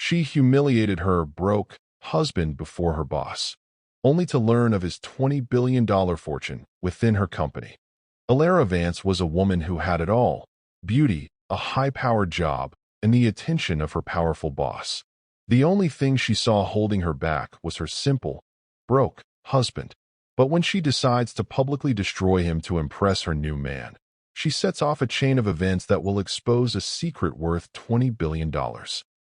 She humiliated her broke husband before her boss, only to learn of his $20 billion fortune within her company. Elara Vance was a woman who had it all: beauty, a high-powered job, and the attention of her powerful boss. The only thing she saw holding her back was her simple, broke husband. But when she decides to publicly destroy him to impress her new man, she sets off a chain of events that will expose a secret worth $20 billion.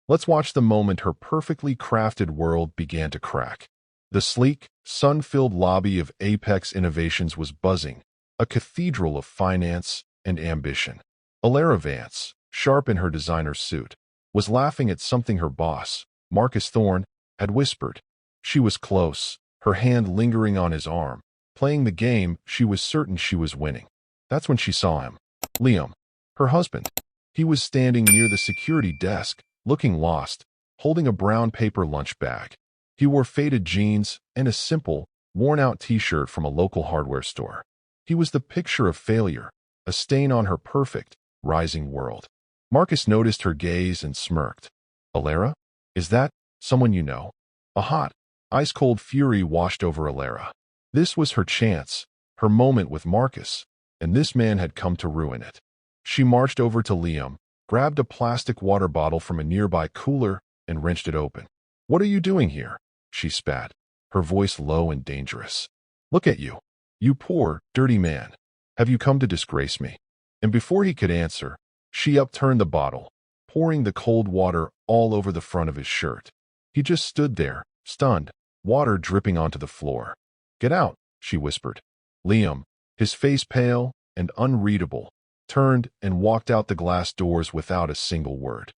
Let's watch the moment her perfectly crafted world began to crack. The sleek, sun-filled lobby of Apex Innovations was buzzing, a cathedral of finance and ambition. Elara Vance, sharp in her designer suit, was laughing at something her boss, Marcus Thorne, had whispered. She was close, her hand lingering on his arm, playing the game she was certain she was winning. That's when she saw him. Liam, her husband. He was standing near the security desk, looking lost, holding a brown paper lunch bag. He wore faded jeans and a simple, worn-out t-shirt from a local hardware store. He was the picture of failure, a stain on her perfect, rising world. Marcus noticed her gaze and smirked. Elara? Is that someone you know? A hot, ice-cold fury washed over Elara. This was her chance, her moment with Marcus, and this man had come to ruin it. She marched over to Liam, grabbed a plastic water bottle from a nearby cooler, and wrenched it open. "What are you doing here?" she spat, her voice low and dangerous. "Look at you. You poor, dirty man. Have you come to disgrace me?" And before he could answer, she upturned the bottle, pouring the cold water all over the front of his shirt. He just stood there, stunned, water dripping onto the floor. "Get out," she whispered. Liam, his face pale and unreadable, turned and walked out the glass doors without a single word.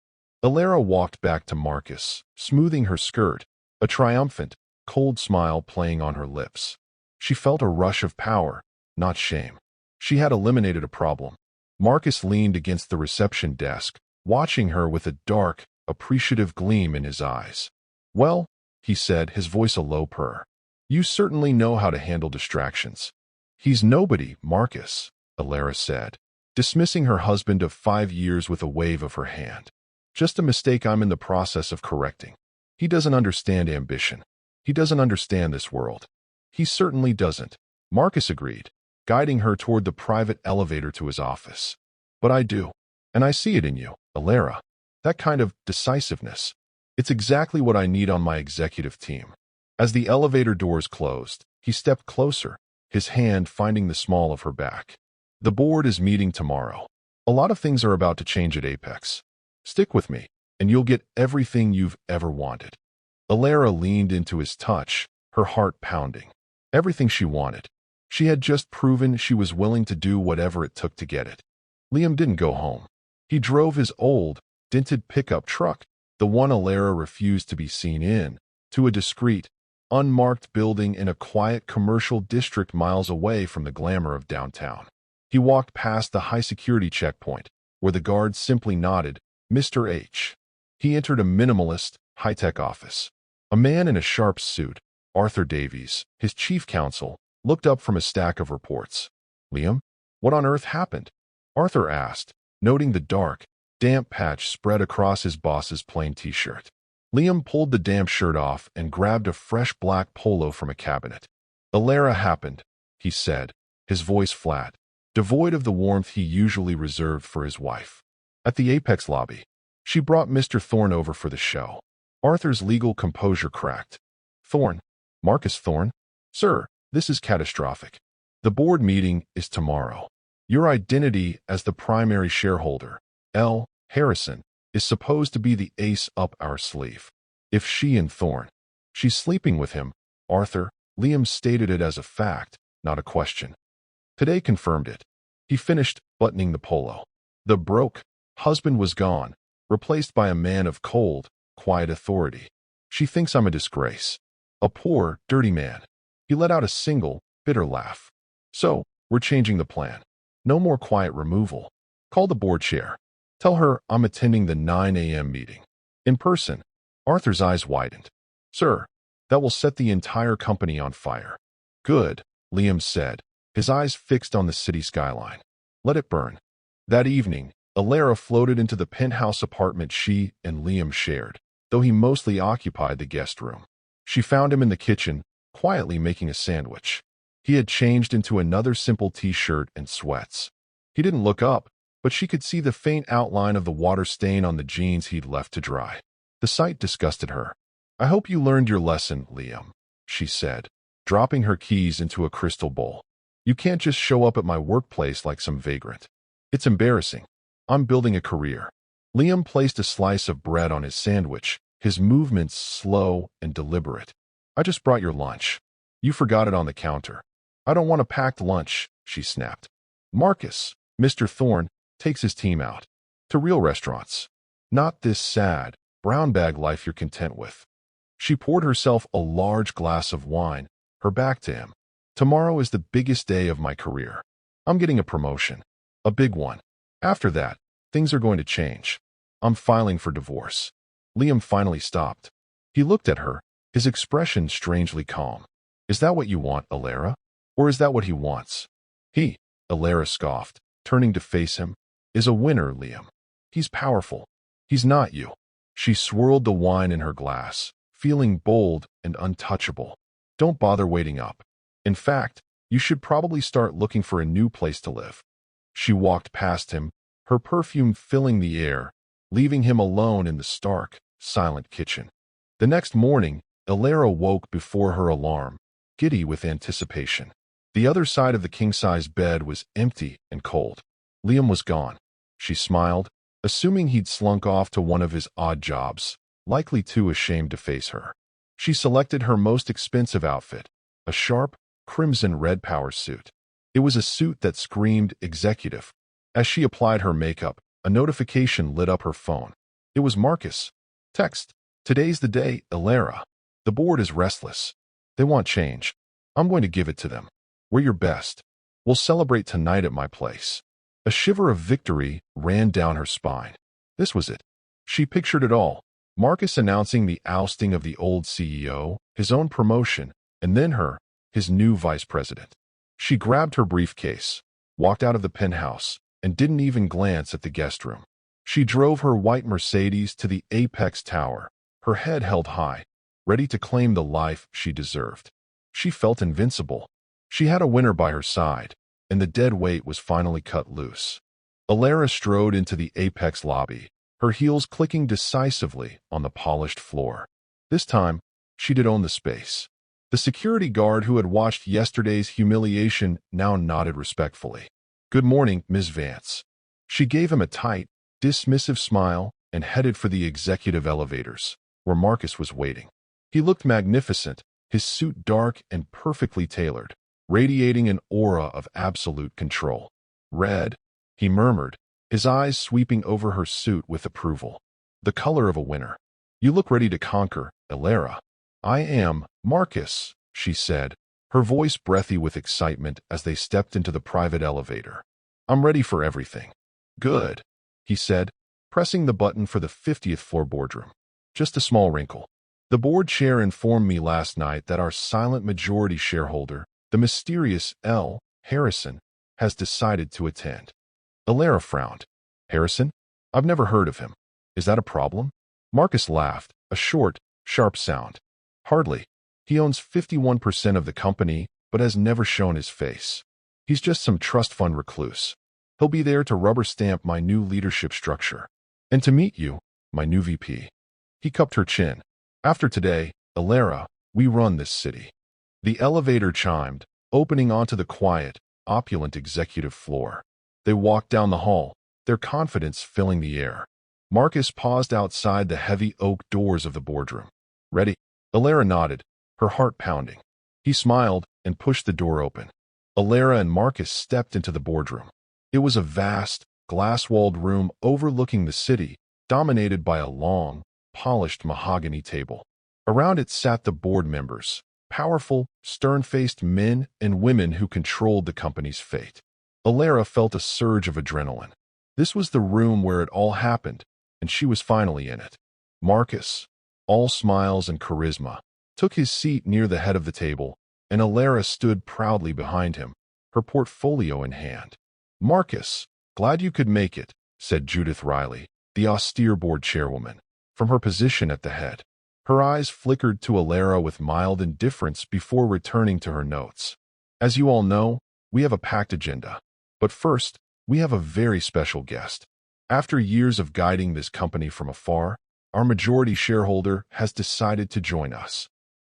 Elara walked back to Marcus, smoothing her skirt, a triumphant, cold smile playing on her lips. She felt a rush of power, not shame. She had eliminated a problem. Marcus leaned against the reception desk, watching her with a dark, appreciative gleam in his eyes. "Well," he said, his voice a low purr, "you certainly know how to handle distractions." "He's nobody, Marcus," Elara said, dismissing her husband of 5 years with a wave of her hand. "Just a mistake I'm in the process of correcting. He doesn't understand ambition. He doesn't understand this world." "He certainly doesn't," Marcus agreed, guiding her toward the private elevator to his office. "But I do. And I see it in you, Elara. That kind of decisiveness. It's exactly what I need on my executive team." As the elevator doors closed, he stepped closer, his hand finding the small of her back. "The board is meeting tomorrow. A lot of things are about to change at Apex. Stick with me, and you'll get everything you've ever wanted." Elara leaned into his touch, her heart pounding. Everything she wanted. She had just proven she was willing to do whatever it took to get it. Liam didn't go home. He drove his old, dented pickup truck, the one Elara refused to be seen in, to a discreet, unmarked building in a quiet commercial district miles away from the glamour of downtown. He walked past the high-security checkpoint, where the guard simply nodded, "Mr. H." He entered a minimalist, high-tech office. A man in a sharp suit, Arthur Davies, his chief counsel, looked up from a stack of reports. "Liam, what on earth happened?" Arthur asked, noting the dark, damp patch spread across his boss's plain t-shirt. Liam pulled the damp shirt off and grabbed a fresh black polo from a cabinet. "Elara happened," he said, his voice flat, devoid of the warmth he usually reserved for his wife. "At the Apex lobby. She brought Mr. Thorne over for the show." Arthur's legal composure cracked. "Thorne? Marcus Thorne? Sir, this is catastrophic. The board meeting is tomorrow. Your identity as the primary shareholder, L. Harrison, is supposed to be the ace up our sleeve. If she and Thorne, she's sleeping with him, Arthur." Liam stated it as a fact, not a question. Today confirmed it. He finished buttoning the polo. The broke husband was gone, replaced by a man of cold, quiet authority. "She thinks I'm a disgrace. A poor, dirty man." He let out a single, bitter laugh. "So, we're changing the plan. No more quiet removal. Call the board chair. Tell her I'm attending the 9 a.m. meeting. In person." Arthur's eyes widened. "Sir, that will set the entire company on fire." "Good," Liam said, his eyes fixed on the city skyline. "Let it burn." That evening, Elara floated into the penthouse apartment she and Liam shared. though he mostly occupied the guest room. She found him in the kitchen, quietly making a sandwich. He had changed into another simple t-shirt and sweats. He didn't look up, but she could see the faint outline of the water stain on the jeans he'd left to dry. The sight disgusted her. "I hope you learned your lesson, Liam," she said, dropping her keys into a crystal bowl. "You can't just show up at my workplace like some vagrant. It's embarrassing. I'm building a career." Liam placed a slice of bread on his sandwich, his movements slow and deliberate. "I just brought your lunch. You forgot it on the counter." "I don't want a packed lunch," she snapped. "Marcus, Mr. Thorne, takes his team out. To real restaurants. Not this sad, brown bag life you're content with." She poured herself a large glass of wine, her back to him. "Tomorrow is the biggest day of my career. I'm getting a promotion. A big one. After that, things are going to change. I'm filing for divorce." Liam finally stopped. He looked at her, his expression strangely calm. "Is that what you want, Elara? Or is that what he wants?" "He," Elara scoffed, turning to face him, "is a winner, Liam. He's powerful. He's not you." She swirled the wine in her glass, feeling bold and untouchable. "Don't bother waiting up. In fact, you should probably start looking for a new place to live." She walked past him, her perfume filling the air, leaving him alone in the stark, silent kitchen. The next morning, Elara woke before her alarm, giddy with anticipation. The other side of the king-size bed was empty and cold. Liam was gone. She smiled, assuming he'd slunk off to one of his odd jobs, likely too ashamed to face her. She selected her most expensive outfit, a sharp, crimson-red power suit. It was a suit that screamed executive. As she applied her makeup, a notification lit up her phone. It was Marcus. Text: "Today's the day, Elara. The board is restless. They want change. I'm going to give it to them. We're your best. We'll celebrate tonight at my place." A shiver of victory ran down her spine. This was it. She pictured it all. Marcus announcing the ousting of the old CEO, his own promotion, and then her, his new vice president. She grabbed her briefcase, walked out of the penthouse, and didn't even glance at the guest room. She drove her white Mercedes to the Apex Tower, her head held high, ready to claim the life she deserved. She felt invincible. She had a winner by her side, and the dead weight was finally cut loose. Elara strode into the Apex lobby, her heels clicking decisively on the polished floor. This time, she'd own the space. The security guard who had watched yesterday's humiliation now nodded respectfully. "Good morning, Ms. Vance." She gave him a tight, dismissive smile and headed for the executive elevators, where Marcus was waiting. He looked magnificent, his suit dark and perfectly tailored, radiating an aura of absolute control. "Red," he murmured, his eyes sweeping over her suit with approval. "The color of a winner. You look ready to conquer, Elara." "I am, Marcus," she said, her voice breathy with excitement as they stepped into the private elevator. "I'm ready for everything." "Good," he said, pressing the button for the 50th floor boardroom. "Just a small wrinkle. The board chair informed me last night that our silent majority shareholder, the mysterious L. Harrison, has decided to attend." Elara frowned. "Harrison? I've never heard of him. Is that a problem?" Marcus laughed, a short, sharp sound. "Hardly. He owns 51% of the company, but has never shown his face. He's just some trust fund recluse. He'll be there to rubber stamp my new leadership structure. And to meet you, my new VP." He cupped her chin. "After today, Elara, we run this city." The elevator chimed, opening onto the quiet, opulent executive floor. They walked down the hall, their confidence filling the air. Marcus paused outside the heavy oak doors of the boardroom. "Ready?" Elara nodded, her heart pounding. He smiled and pushed the door open. Elara and Marcus stepped into the boardroom. It was a vast, glass-walled room overlooking the city, dominated by a long, polished mahogany table. Around it sat the board members, powerful, stern-faced men and women who controlled the company's fate. Elara felt a surge of adrenaline. This was the room where it all happened, and she was finally in it. Marcus, all smiles and charisma, took his seat near the head of the table, and Elara stood proudly behind him, her portfolio in hand. "Marcus, glad you could make it," said Judith Riley, the austere board chairwoman. from her position at the head. Her eyes flickered to Elara with mild indifference before returning to her notes. As you all know, we have a packed agenda. But first, we have a very special guest. After years of guiding this company from afar, our majority shareholder has decided to join us.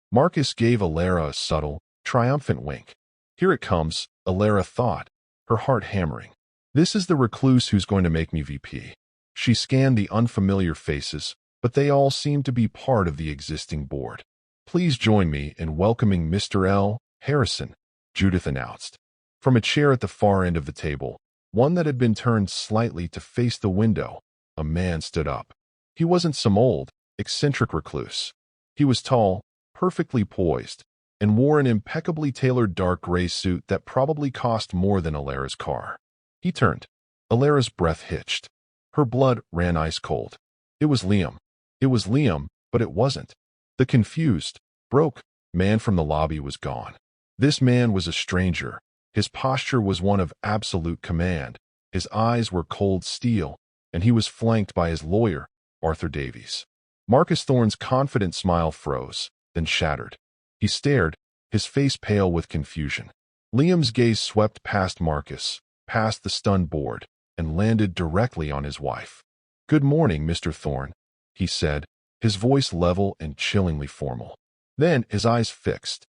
Marcus gave Elara a subtle, triumphant wink. Here it comes, Elara thought, her heart hammering. This is the recluse who's going to make me VP. She scanned the unfamiliar faces, but they all seemed to be part of the existing board. Please join me in welcoming Mr. L. Harrison, Judith announced. From a chair at the far end of the table, one that had been turned slightly to face the window, a man stood up. He wasn't some old, eccentric recluse. He was tall, perfectly poised, and wore an impeccably tailored dark gray suit that probably cost more than Elara's car. He turned. Elara's breath hitched. Her blood ran ice cold. It was Liam. It was Liam, but it wasn't. The confused, broke man from the lobby was gone. This man was a stranger. His posture was one of absolute command. His eyes were cold steel, and he was flanked by his lawyer, Arthur Davies. Marcus Thorne's confident smile froze, then shattered. He stared, his face pale with confusion. Liam's gaze swept past Marcus, past the stunned board, and landed directly on his wife. "Good morning, Mr. Thorne," he said, his voice level and chillingly formal. Then his eyes fixed.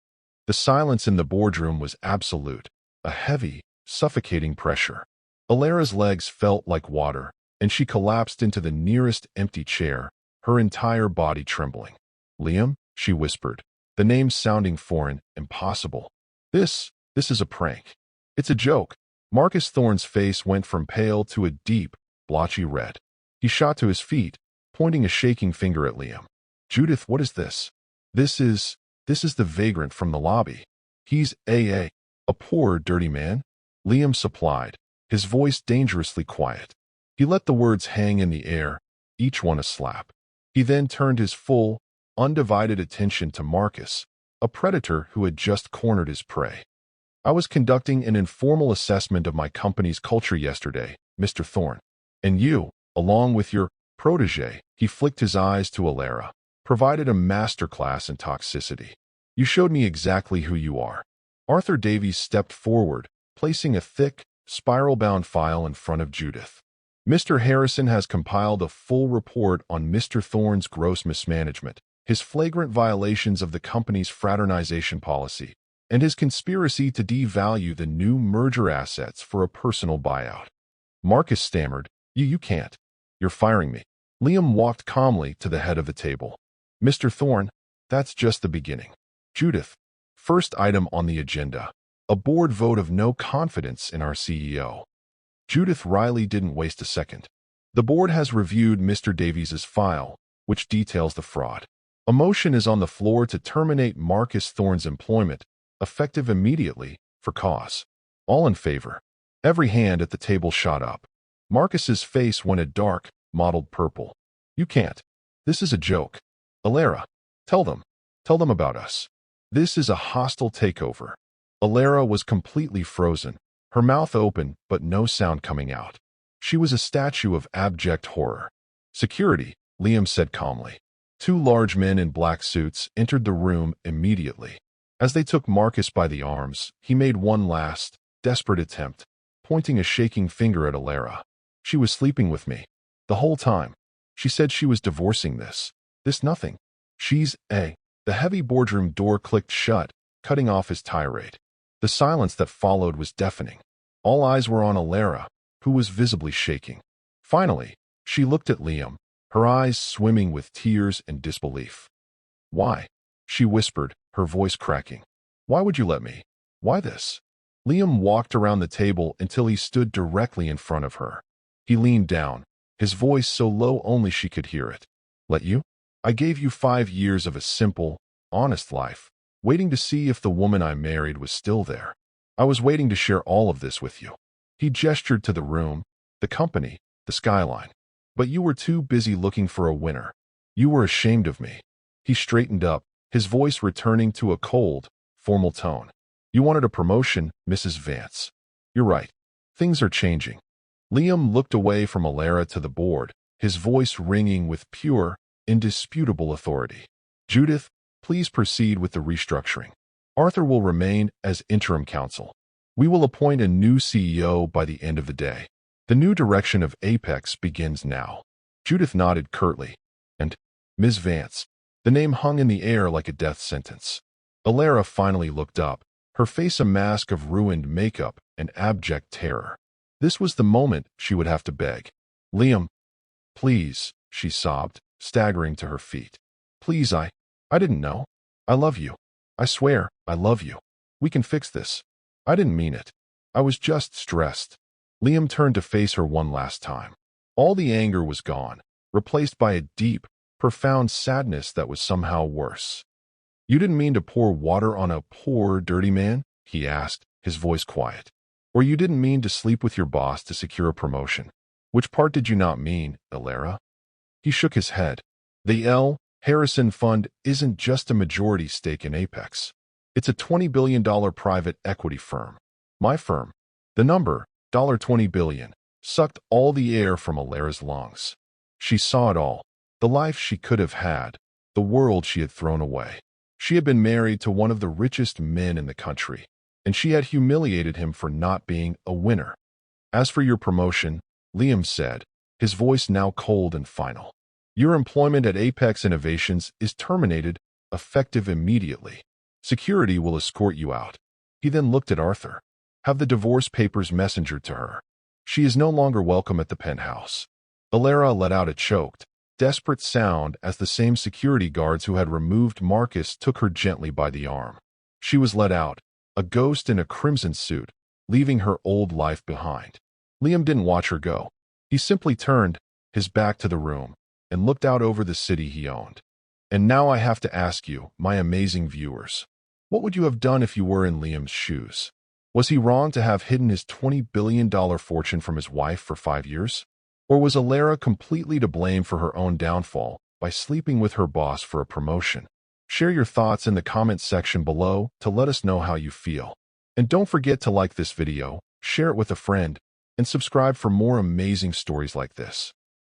The silence in the boardroom was absolute, a heavy, suffocating pressure. Elara's legs felt like water, and she collapsed into the nearest empty chair, her entire body trembling. "Liam?" she whispered, the name sounding foreign, impossible. This is a prank. It's a joke." Marcus Thorne's face went from pale to a deep, blotchy red. He shot to his feet, pointing a shaking finger at Liam. "Judith, what is this?" This is the vagrant from the lobby. He's a poor, dirty man," Liam supplied, his voice dangerously quiet. He let the words hang in the air, each one a slap. He then turned his full, undivided attention to Marcus, a predator who had just cornered his prey. "I was conducting an informal assessment of my company's culture yesterday, Mr. Thorne. And you, along with your protege," he flicked his eyes to Elara, "provided a masterclass in toxicity. You showed me exactly who you are." Arthur Davies stepped forward, placing a thick, spiral-bound file in front of Judith. "Mr. Harrison has compiled a full report on Mr. Thorne's gross mismanagement, his flagrant violations of the company's fraternization policy, and his conspiracy to devalue the new merger assets for a personal buyout." Marcus stammered, You can't. You're firing me." Liam walked calmly to the head of the table. "Mr. Thorne, that's just the beginning. Judith, first item on the agenda, a board vote of no confidence in our CEO." Judith Riley didn't waste a second. "The board has reviewed Mr. Davies's file, which details the fraud. A motion is on the floor to terminate Marcus Thorne's employment, effective immediately, for cause. All in favor?" Every hand at the table shot up. Marcus's face went a dark, mottled purple. "You can't. This is a joke. Elara, tell them about us. This is a hostile takeover." Elara was completely frozen, her mouth open but no sound coming out. She was a statue of abject horror. "Security," Liam said calmly. Two large men in black suits entered the room immediately. As they took Marcus by the arms, he made one last, desperate attempt, pointing a shaking finger at Elara. "She was sleeping with me. The whole time. She said she was divorcing this nothing. She's a..." The heavy boardroom door clicked shut, cutting off his tirade. The silence that followed was deafening. All eyes were on Elara, who was visibly shaking. Finally, she looked at Liam, her eyes swimming with tears and disbelief. "Why?" she whispered, her voice cracking. "Why would you let me? Why this?" Liam walked around the table until he stood directly in front of her. He leaned down, his voice so low only she could hear it. "Let you? I gave you 5 years of a simple, honest life, waiting to see if the woman I married was still there. I was waiting to share all of this with you." He gestured to the room, the company, the skyline. "But you were too busy looking for a winner. You were ashamed of me." He straightened up, his voice returning to a cold, formal tone. "You wanted a promotion, Mrs. Vance. You're right. Things are changing." Liam looked away from Elara to the board, his voice ringing with pure, indisputable authority. Judith, please proceed with the restructuring. Arthur will remain as interim counsel. We will appoint a new CEO by the end of the day. The new direction of Apex begins now. Judith nodded curtly. And, Ms. Vance, the name hung in the air like a death sentence. Elara finally looked up, her face a mask of ruined makeup and abject terror. This was the moment she would have to beg. Liam, please, she sobbed, staggering to her feet. Please, I didn't know. I love you. I swear, I love you. We can fix this. I didn't mean it. I was just stressed. Liam turned to face her one last time. All the anger was gone, replaced by a deep, profound sadness that was somehow worse. You didn't mean to pour water on a poor, dirty man? He asked, his voice quiet. Or you didn't mean to sleep with your boss to secure a promotion? Which part did you not mean, Elara? He shook his head. The L. Harrison Fund isn't just a majority stake in Apex. It's a $20 billion private equity firm. My firm. The number, $20 billion, sucked all the air from Elara's lungs. She saw it all. The life she could have had. The world she had thrown away. She had been married to one of the richest men in the country, and she had humiliated him for not being a winner. As for your promotion, Liam said, his voice now cold and final. Your employment at Apex Innovations is terminated, effective immediately. Security will escort you out. He then looked at Arthur. Have the divorce papers messengered to her. She is no longer welcome at the penthouse. Elara let out a choked, desperate sound as the same security guards who had removed Marcus took her gently by the arm. She was let out, a ghost in a crimson suit, leaving her old life behind. Liam didn't watch her go. He simply turned, his back to the room, and looked out over the city he owned. And now I have to ask you, my amazing viewers, what would you have done if you were in Liam's shoes? Was he wrong to have hidden his $20 billion fortune from his wife for 5 years? Or was Elara completely to blame for her own downfall by sleeping with her boss for a promotion? Share your thoughts in the comments section below to let us know how you feel. And don't forget to like this video, share it with a friend, and subscribe for more amazing stories like this.